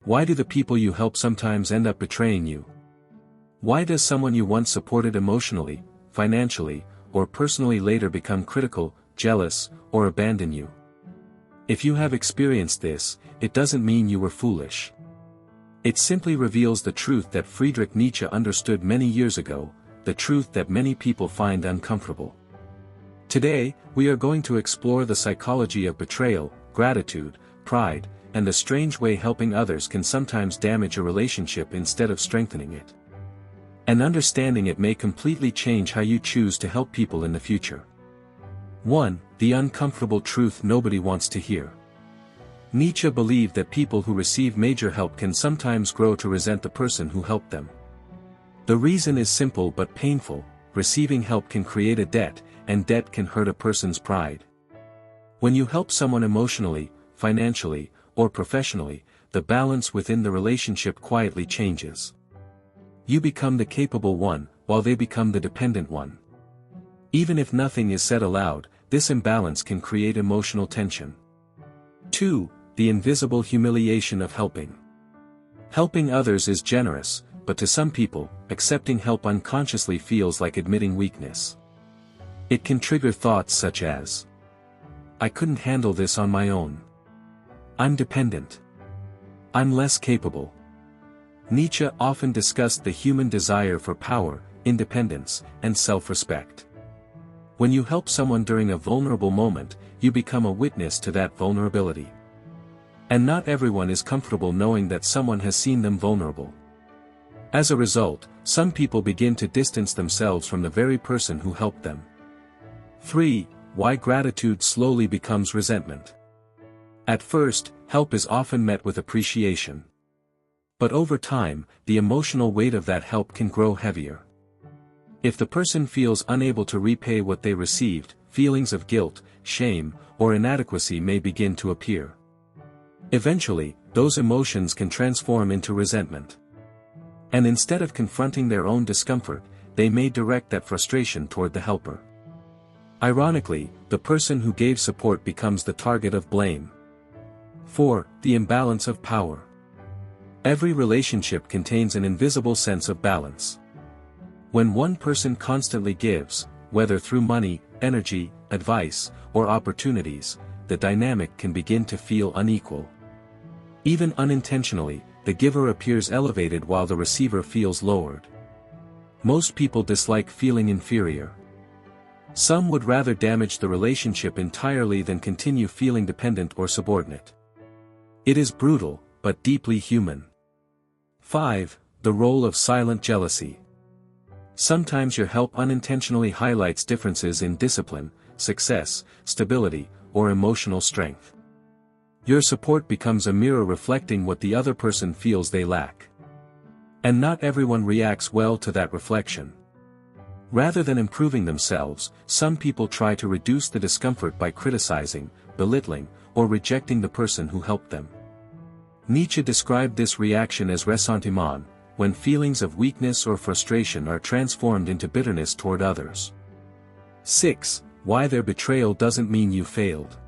Why do the people you help sometimes end up betraying you? Why does someone you once supported emotionally, financially, or personally later become critical, jealous, or abandon you? If you have experienced this, it doesn't mean you were foolish. It simply reveals the truth that Friedrich Nietzsche understood many years ago, the truth that many people find uncomfortable. Today, we are going to explore the psychology of betrayal, gratitude, pride, and the strange way helping others can sometimes damage a relationship instead of strengthening it. And understanding it may completely change how you choose to help people in the future. 1. The uncomfortable truth nobody wants to hear. Nietzsche believed that people who receive major help can sometimes grow to resent the person who helped them. The reason is simple but painful: receiving help can create a debt, and debt can hurt a person's pride. When you help someone emotionally, financially, or professionally, the balance within the relationship quietly changes. You become the capable one, while they become the dependent one. Even if nothing is said aloud, this imbalance can create emotional tension. 2. The invisible humiliation of helping. Helping others is generous, but to some people, accepting help unconsciously feels like admitting weakness. It can trigger thoughts such as, "I couldn't handle this on my own. I'm dependent. I'm less capable." Nietzsche often discussed the human desire for power, independence, and self-respect. When you help someone during a vulnerable moment, you become a witness to that vulnerability. And not everyone is comfortable knowing that someone has seen them vulnerable. As a result, some people begin to distance themselves from the very person who helped them. 3. Why gratitude slowly becomes resentment. At first, help is often met with appreciation. But over time, the emotional weight of that help can grow heavier. If the person feels unable to repay what they received, feelings of guilt, shame, or inadequacy may begin to appear. Eventually, those emotions can transform into resentment. And instead of confronting their own discomfort, they may direct that frustration toward the helper. Ironically, the person who gave support becomes the target of blame. 4. The imbalance of power. Every relationship contains an invisible sense of balance. When one person constantly gives, whether through money, energy, advice, or opportunities, the dynamic can begin to feel unequal. Even unintentionally, the giver appears elevated while the receiver feels lowered. Most people dislike feeling inferior. Some would rather damage the relationship entirely than continue feeling dependent or subordinate. It is brutal, but deeply human. 5. The role of silent jealousy. Sometimes your help unintentionally highlights differences in discipline, success, stability, or emotional strength. Your support becomes a mirror reflecting what the other person feels they lack. And not everyone reacts well to that reflection. Rather than improving themselves, some people try to reduce the discomfort by criticizing, belittling, or rejecting the person who helped them. Nietzsche described this reaction as ressentiment, when feelings of weakness or frustration are transformed into bitterness toward others. 6. Why their betrayal doesn't mean you failed.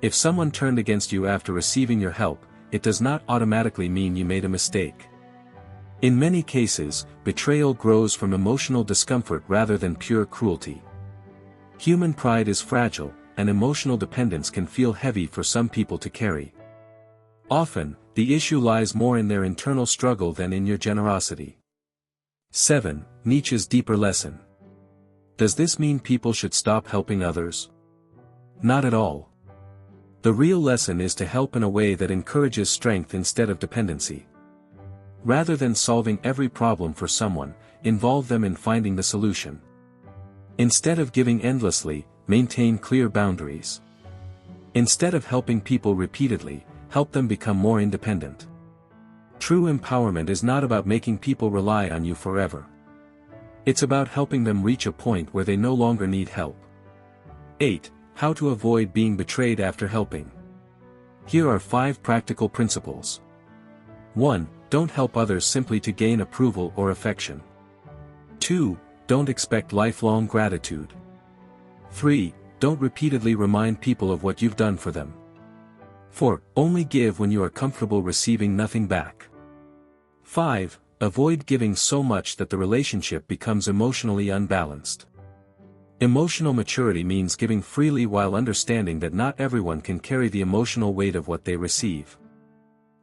If someone turned against you after receiving your help, it does not automatically mean you made a mistake. In many cases, betrayal grows from emotional discomfort rather than pure cruelty. Human pride is fragile, and emotional dependence can feel heavy for some people to carry. Often, the issue lies more in their internal struggle than in your generosity. 7. Nietzsche's deeper lesson. Does this mean people should stop helping others? Not at all. The real lesson is to help in a way that encourages strength instead of dependency. Rather than solving every problem for someone, involve them in finding the solution. Instead of giving endlessly, maintain clear boundaries. Instead of helping people repeatedly, help them become more independent. True empowerment is not about making people rely on you forever. It's about helping them reach a point where they no longer need help. 8. How to avoid being betrayed after helping. Here are 5 practical principles. 1. Don't help others simply to gain approval or affection. 2. Don't expect lifelong gratitude. 3. Don't repeatedly remind people of what you've done for them. 4. Only give when you are comfortable receiving nothing back. 5. Avoid giving so much that the relationship becomes emotionally unbalanced. Emotional maturity means giving freely while understanding that not everyone can carry the emotional weight of what they receive.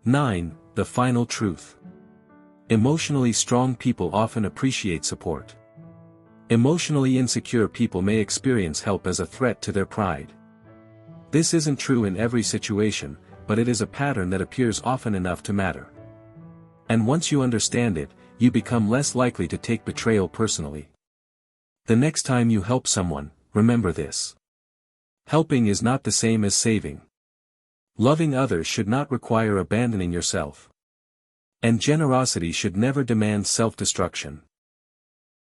9. The final truth. Emotionally strong people often appreciate support. Emotionally insecure people may experience help as a threat to their pride. This isn't true in every situation, but it is a pattern that appears often enough to matter. And once you understand it, you become less likely to take betrayal personally. The next time you help someone, remember this. Helping is not the same as saving. Loving others should not require abandoning yourself. And generosity should never demand self-destruction.